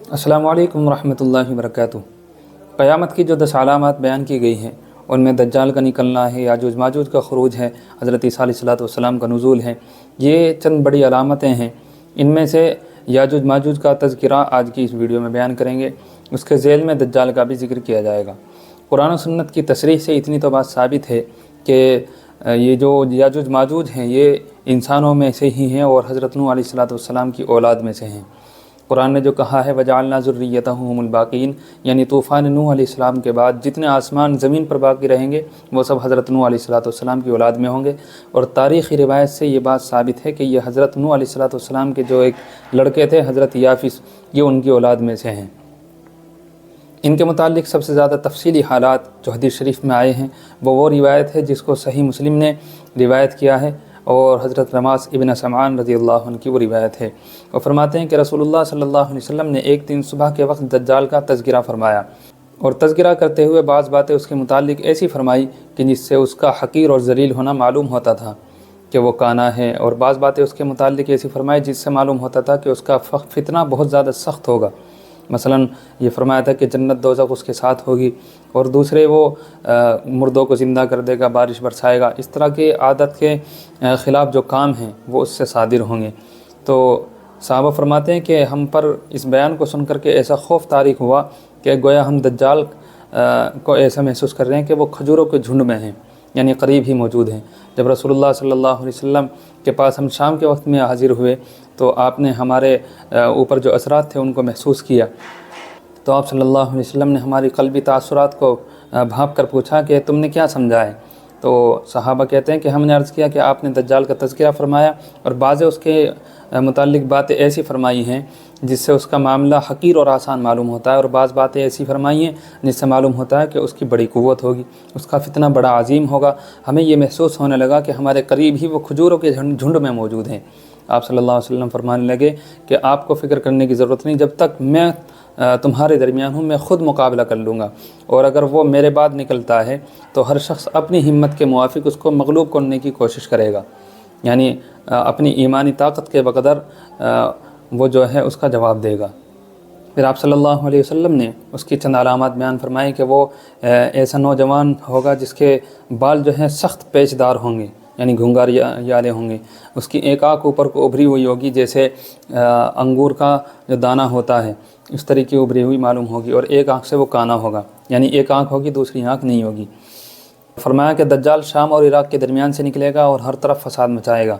अस्सलामु अलैकुम रहमतुल्लाहि वबरकातुहू। क़यामत की जो 10 अलामात बयान की गई हैं उनमें दज्जाल का निकलना है, याजूज माजूज का ख़ुरूज है, हज़रत ईसा अलैहिस्सलाम का नुज़ूल है, ये चंद बड़ी अलामतें हैं। इनमें से याजूज माजूज का तज़किरा आज की इस वीडियो में बयान करेंगे। उसके ज़ेल में दज्जाल का भी ज़िक्र किया जाएगा। कुरान और सुन्नत की तशरीह से इतनी तो बात साबित है कि ये जो याजूज माजूज हैं ये इंसानों में से ही हैं और हज़रत नूह अलैहिस्सलाम की औलाद में से हैं। कुरान ने जो कहा है वजअलना ज़ुर्रियतहु हुमुल बाक़ीन, यानी तूफ़ान नूह अलैहिस्सलाम के बाद जितने आसमान ज़मीन पर बाकी रहेंगे वो सब हज़रत नूह अलैहिस्सलाम की औलाद में होंगे। और तारीख़ी रिवायत से ये बात साबित है कि ये हज़रत नूह अलैहिस्सलाम के जो एक लड़के थे हज़रत याफ़िस, ये उनकी औलाद में से हैं। इनके मुताल्लिक़ सबसे ज़्यादा तफसीली हालात जो हदीस शरीफ में आए हैं वो रिवायत है जिसको सही मुस्लिम ने रिवायत किया है और हज़रत नमास इब्न समान रज़ियल्लाहु अन्हु की वो रिवायत है। वो फरमाते हैं कि रसूलुल्लाह सल्लल्लाहु अलैहि वसल्लम ने एक दिन सुबह के वक्त दज्जाल का तज़किरा फरमाया और तज़किरा करते हुए बाज़ बातें उसके मुताल्लिक़ ऐसी फ़रमाई कि जिससे उसका हक़ीर और ज़लील होना मालूम होता था कि वो काना है, और बाज़ बातें उसके मुताल्लिक़ ऐसी फ़रमाई जिससे मालूम होता था कि उसका फ़ितना बहुत ज़्यादा सख्त होगा। मसलन ये फरमाया था कि जन्नत दोज़ख उसके साथ होगी, और दूसरे वो मुर्दों को ज़िंदा कर देगा, बारिश बरसाएगा। इस तरह के आदत के ख़िलाफ़ जो काम हैं वो उससे सादिर होंगे। तो सहाबा फरमाते हैं कि हम पर इस बयान को सुन कर के ऐसा खौफ तारीक़ हुआ कि गोया हम दज्जाल को ऐसा महसूस कर रहे हैं कि वो खजूरों के झुंड में हैं, यानी करीब ही मौजूद हैं। जब रसूलुल्लाह सल्लल्लाहु अलैहि वसल्लम के पास हम शाम के वक्त में हाज़िर हुए तो आपने हमारे ऊपर जो असरात थे उनको महसूस किया। तो आप सल्लल्लाहु अलैहि वसल्लम ने हमारी क़ल्बी तासुरात को भांप कर पूछा कि तुमने क्या समझा है। तो सहाबा कहते हैं कि हमने अर्ज़ किया कि आपने दज्जाल का तज़किरा फ़रमाया और बाज़ उसके मुताल्लिक़ बातें ऐसी फ़रमाई हैं जिससे उसका मामला हक़ीर और आसान मालूम होता है, और बाज़ बातें ऐसी फ़रमाई हैं जिससे मालूम होता है कि उसकी बड़ी क़ुव्वत होगी, उसका फ़ितना बड़ा अजीम होगा। हमें ये महसूस होने लगा कि हमारे करीब ही वो खजूरों के झुंड में मौजूद हैं। आप सल्लल्लाहु अलैहि वसल्लम फरमाने लगे कि आपको फ़िक्र करने की ज़रूरत नहीं, जब तक मैं तुम्हारे दरमियान हूँ मैं ख़ुद मुकाबला कर लूँगा, और अगर वो मेरे बाद निकलता है तो हर शख्स अपनी हिम्मत के मुआफ़िक उसको मग़लूब करने की कोशिश करेगा, यानी अपनी ईमानी ताकत के बक़दर वो जो है उसका जवाब देगा। फिर आप सल्लल्लाहु अलैहि वसल्लम ने उसकी चंद अलामात बयान फरमाई कि वो ऐसा नौजवान होगा जिसके बाल जो हैं सख्त पेचदार होंगे, यानी घुंघराले होंगे। उसकी एक आँख ऊपर को उभरी हुई होगी जैसे अंगूर का जो दाना होता है इस तरीके उभरी हुई मालूम होगी, और एक आँख से वो काना होगा, यानी एक आँख होगी दूसरी आँख नहीं होगी। फरमाया कि दज्जाल शाम और इराक़ के दरमियान से निकलेगा और हर तरफ फ़साद मचाएगा।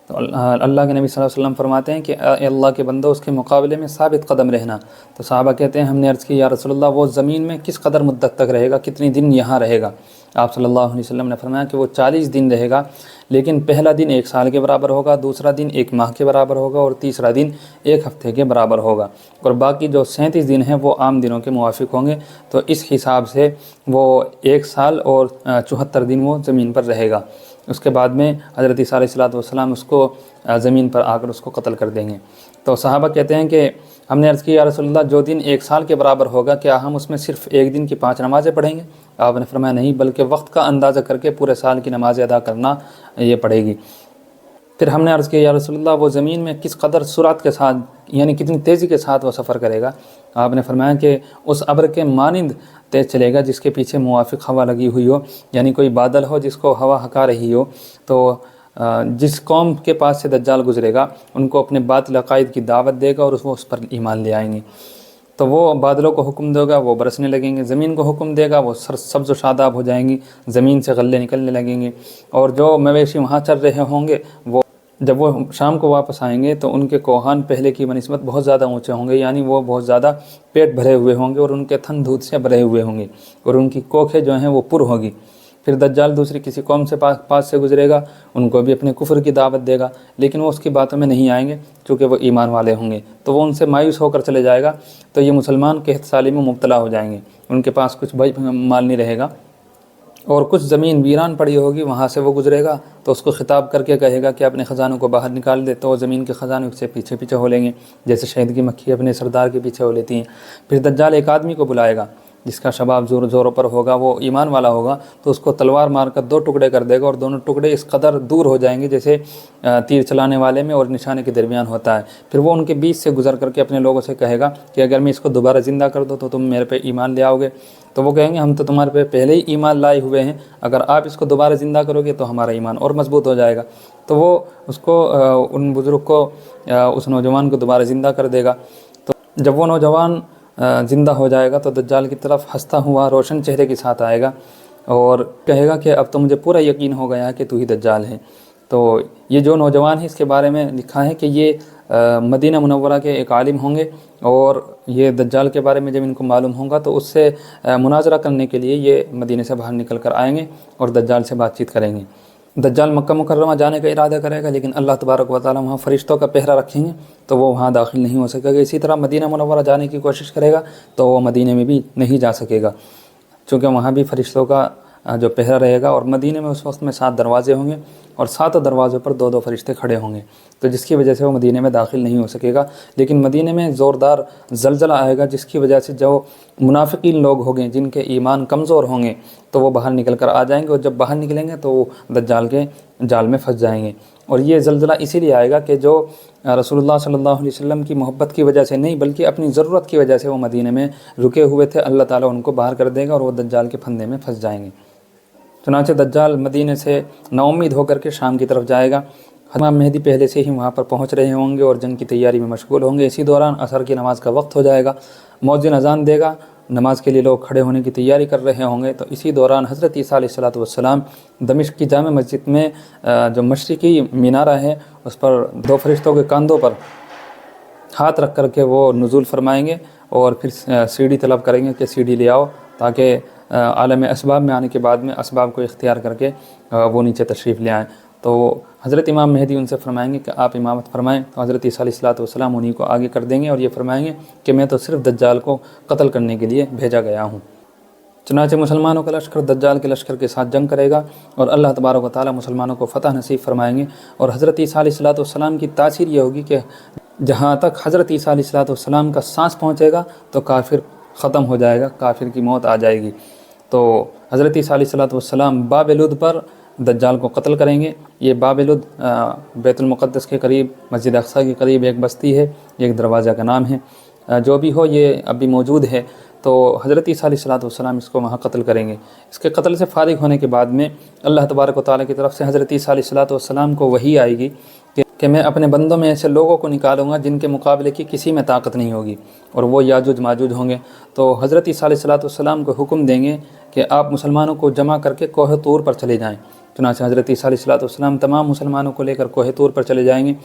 तो अल्लाह के नबी सल्लल्लाहु अलैहि वसल्लम फरमाते हैं कि अल्लाह के बंदो उसके मुकाबले में साबित कदम रहना। तो सहाबा कहते हैं हमने अर्ज़ की या रसूलल्लाह वो ज़मीन में किस कदर मुद्दत तक रहेगा, कितनी दिन यहाँ रहेगा। आप सल्लल्लाहु अलैहि वसल्लम ने फरमाया कि वो 40 दिन रहेगा, लेकिन पहला दिन 1 साल के बराबर होगा, दूसरा दिन 1 माह के बराबर होगा और तीसरा दिन 1 हफ़्ते के बराबर होगा, और बाकी जो 37 दिन हैं वो आम दिनों के मुवाफ़िक होंगे। तो इस हिसाब से वो 1 साल और 74 दिन वो ज़मीन पर रहेगा। उसके बाद में हज़रत ईसा अलैहिस्सलाम उसको ज़मीन पर आकर उसको कत्ल कर देंगे। तो सहाबा कहते हैं कि हमने अर्ज़ की या रसूलल्लाह जो दिन 1 साल के बराबर होगा क्या हम उसमें सिर्फ़ एक दिन की 5 नमाज़ें पढ़ेंगे। आपने फरमाया नहीं, बल्कि वक्त का अंदाज़ा करके पूरे साल की नमाज़ें अदा करना ये पड़ेगी। फिर हमने अर्ज़ किया या रसूलल्लाह वो ज़मीन में किस कदर सुरात के साथ, यानी कितनी तेज़ी के साथ वो सफ़र करेगा। आपने फरमाया कि उस अब्र के मानिंद तेज़ चलेगा जिसके पीछे मुवाफ़िक हवा लगी हुई हो, यानी कोई बादल हो जिसको हवा हका रही हो। तो जिस कौम के पास से दज्जाल गुज़रेगा उनको अपने बातिल अक़ाइद की दावत देगा और वो उस पर ईमान ले आएंगे। तो वो बादलों को हुक्म देगा वो बरसने लगेंगे, ज़मीन को हुक्म देगा वो सब्ज़ व शादाब हो जाएंगी, ज़मीन से गल्ले निकलने लगेंगे, और जो मवेशी वहाँ चल रहे होंगे वो जब वो शाम को वापस आएंगे तो उनके कोहान पहले की बनिस्बत बहुत ज़्यादा ऊँचे होंगे, यानी वो बहुत ज़्यादा पेट भरे हुए होंगे और उनके थन दूध से भरे हुए होंगे और उनकी कोखें जो हैं वो पुर होगी। फिर दज्जाल दूसरी किसी कौम से पास से गुज़रेगा, उनको भी अपने कुफ्र की दावत देगा, लेकिन वो उसकी बातों में नहीं आएंगे चूँकि वो ईमान वाले होंगे, तो वो उनसे मायूस होकर चले जाएगा। तो ये मुसलमान कहतसाली में मुब्तला हो जाएंगे, उनके पास कुछ भाई माल नहीं रहेगा और कुछ ज़मीन वीरान पड़ी होगी, वहाँ से वो गुज़रेगा तो उसको ख़िताब करके कहेगा कि अपने ख़जानों को बाहर निकाल दे, तो वो ज़मीन के ख़जानों से पीछे पीछे हो लेंगे जैसे शहद की मक्खी अपने सरदार के पीछे हो लेती हैं। फिर दज्जाल एक आदमी को बुलाएगा जिसका शबाब ज़ोरों पर होगा, वो ईमान वाला होगा, तो उसको तलवार मार कर 2 टुकड़े कर देगा और दोनों टुकड़े इस कदर दूर हो जाएंगे जैसे तीर चलाने वाले में और निशाने के दरमियान होता है। फिर वो उनके बीच से गुजर करके अपने लोगों से कहेगा कि अगर मैं इसको दोबारा ज़िंदा कर दूँ तो तुम मेरे पे ईमान ले आओगे। तो वो कहेंगे हम तो तुम्हारे पे पहले ही ईमान लाए हुए हैं, अगर आप इसको दोबारा ज़िंदा करोगे तो हमारा ईमान और मजबूत हो जाएगा। तो वो उसको उन बुज़ुर्ग को उस नौजवान को दोबारा ज़िंदा कर देगा। तो जब वो नौजवान ज़िंदा हो जाएगा तो दज्जाल की तरफ हंसता हुआ रोशन चेहरे के साथ आएगा और कहेगा कि अब तो मुझे पूरा यकीन हो गया है कि तू ही दज्जाल है। तो ये जो नौजवान है इसके बारे में लिखा है कि ये मदीना मुनव्वरा के एक आलिम होंगे और ये दज्जाल के बारे में जब इनको मालूम होगा तो उससे मुनाजरा करने के लिए ये मदीने से बाहर निकल कर आएंगे और दज्जाल से बातचीत करेंगे। दज्जाल मक्का मुकर्रमा जाने का इरादा करेगा, लेकिन अल्लाह तबारक व तआला वहाँ फ़रिश्तों का पहरा रखेंगे तो वो वहाँ दाखिल नहीं हो सकेगा। इसी तरह मदीना मुनव्वरा जाने की कोशिश करेगा तो वो मदीने में भी नहीं जा सकेगा, चूँकि वहाँ भी फ़रिश्तों का जो पहरा रहेगा। और मदीने में उस वक्त में 7 दरवाज़े होंगे और 7 दरवाज़ों पर 2-2 फ़रिश्ते खड़े होंगे, तो जिसकी वजह से वो मदीने में दाखिल नहीं हो सकेगा। लेकिन मदीने में ज़ोरदार ज़लज़ला आएगा जिसकी वजह से जो मुनाफिकीन लोग होंगे, जिनके ईमान कमज़ोर होंगे, तो वो बाहर निकल कर आ जाएंगे और जब बाहर निकलेंगे तो वो दज्जाल के जाल में फंस जाएंगे। और ये ज़लज़ला इसीलिए आएगा कि जो रसूलुल्लाह सल्लल्लाहु अलैहि वसल्लम की मोहब्बत की वजह से नहीं बल्कि अपनी ज़रूरत की वजह से वो मदीने में रुके हुए थे, अल्लाह ताला उनको बाहर कर देगा और वो दज्जाल के फंदे में फंस जाएंगे। चुनांचे दज्जाल मदीने से नाउम्मीद होकर के शाम की तरफ जाएगा। इमाम मेहदी पहले से ही वहाँ पर पहुँच रहे होंगे और जंग की तैयारी में मशगूल होंगे। इसी दौरान असर की नमाज़ का वक्त हो जाएगा, मुअज्जिन अज़ान देगा, नमाज़ के लिए लोग खड़े होने की तैयारी कर रहे होंगे। तो इसी दौरान हज़रत ईसा अलैहिस्सलातु वस्सलाम दमिश्क की जामे मस्जिद में जो मशरिकी मीनारा है उस पर 2 फरिश्तों के कंधों पर हाथ रख करके वो नुज़ूल फरमाएंगे और फिर सीढ़ी तलब करेंगे कि सीढ़ी ले आओ, ताकि आलम असबाब में आने के बाद में असबाब को इख्तियार करके वो नीचे तशरीफ़ ले आएँ। तो हज़रत इमाम मेहदी उनसे फरमाएंगे कि आप इमामत फरमाएँ। तो हज़रत ईसा अलैहिस्सलातु वस्सलाम उन्हीं को आगे कर देंगे और ये फरमाएंगे कि मैं तो सिर्फ़ दज्जाल को कत्ल करने के लिए भेजा गया हूँ। चुनांचे मुसलमानों का लश्कर दज्जाल के लश्कर के साथ जंग करेगा और अल्लाह तबारक व तआला मुसलमानों को फ़तह नसीब फरमाएंगे। और हज़रत ईसा अलैहिस्सलातु वस्सलाम की तासीर ये होगी कि जहाँ तक हज़रत ईसा अलैहिस्सलातु वस्सलाम का सांस पहुँचेगा तो काफिर ख़त्म हो जाएगा, काफिर की मौत आ जाएगी। तो हज़रत ईसा अलैहिस्सलातु वस्सलाम बाब लुद पर दज्जाल को कत्ल करेंगे। ये बाब लुद बैतुल मुक़द्दस के करीब, मस्जिद अक़सा के करीब एक बस्ती है, एक दरवाज़ा का नाम है। जो भी हो ये अभी मौजूद है। तो हज़रत ईसा अलैहिस्सलातु वस्सलाम इसको वहाँ कत्ल करेंगे। इसके कत्ल से फ़ारिग होने के बाद में अल्लाह तबारक व तआला की तरफ से हज़रत ईसा अलैहिस्सलातु वस्सलाम को वही आएगी कि मैं अपने बंदों में ऐसे लोगों को निकालूंगा जिनके मुकाबले की किसी में ताकत नहीं होगी, और वो याजूज माजूज होंगे। तो हज़रत ईसा अलैहिस्सलातु वस्सलाम को हुक्म देंगे कि आप मुसलमानों को जमा करके कोह तूर पर चले जाएँ। चुनांचे हज़रत ईसा अलैहिस्सलातु वस्सलाम तमाम मुसलमानों को लेकर कोह तूर पर चले जाएंगे।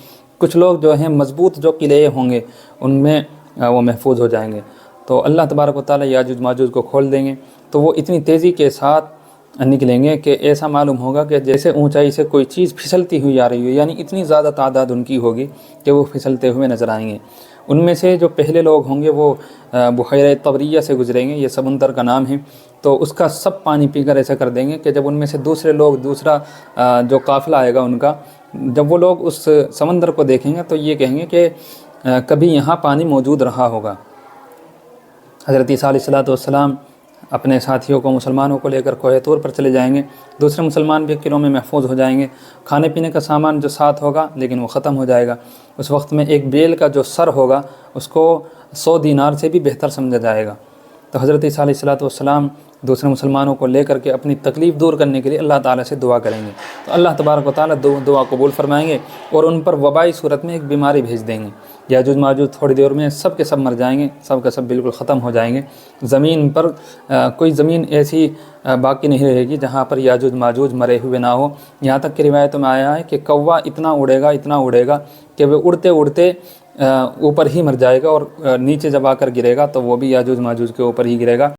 कुछ लोग जो हैं मज़बूत जो किले होंगे उनमें वो महफूज हो जाएंगे। तो अल्लाह तबारक व तआला याजूज माजूज को खोल देंगे। तो वो इतनी तेज़ी के साथ निकलेंगे कि ऐसा मालूम होगा कि जैसे ऊंचाई से कोई चीज़ फिसलती हुई आ रही हो, यानी इतनी ज़्यादा तादाद उनकी होगी कि वो फिसलते हुए नज़र आएंगे। उनमें से जो पहले लोग होंगे वो बुहैरा तबरिया से गुजरेंगे, ये समुंदर का नाम है। तो उसका सब पानी पीकर ऐसा कर देंगे कि जब उनमें से दूसरे लोग, दूसरा जो काफ़िला आएगा उनका, जब वो लोग उस समंदर को देखेंगे तो ये कहेंगे कि कभी यहाँ पानी मौजूद रहा होगा। हज़रत ईसा अलैहिस्सलातु वस्सलाम अपने साथियों को, मुसलमानों को लेकर कोह तूर पर चले जाएंगे। दूसरे मुसलमान भी किलों में महफूज हो जाएंगे। खाने पीने का सामान जो साथ होगा लेकिन वो ख़त्म हो जाएगा। उस वक्त में एक बेल का जो सर होगा उसको 100 दीनार से भी बेहतर समझा जाएगा। तो हज़रत ईसा अलैहिस्सलातु वस्सलाम दूसरे मुसलमानों को लेकर के अपनी तकलीफ़ दूर करने के लिए अल्लाह ताला से दुआ करेंगे। तो अल्लाह तबारक व तआला दुआ कबूल फरमाएंगे और उन पर वबाई सूरत में एक बीमारी भेज देंगे। याजूज माजूज थोड़ी देर में सब के सब मर जाएंगे, सब के सब बिल्कुल ख़त्म हो जाएंगे। ज़मीन पर कोई ज़मीन ऐसी बाकी नहीं रहेगी जहाँ पर याजूज माजूज मरे हुए ना हो। यहाँ तक कि रिवायतों में आया है कि कौवा इतना उड़ेगा कि वह उड़ते उड़ते ऊपर ही मर जाएगा और नीचे जब आकर गिरेगा तो वो भी याजूज माजूज के ऊपर ही गिरेगा।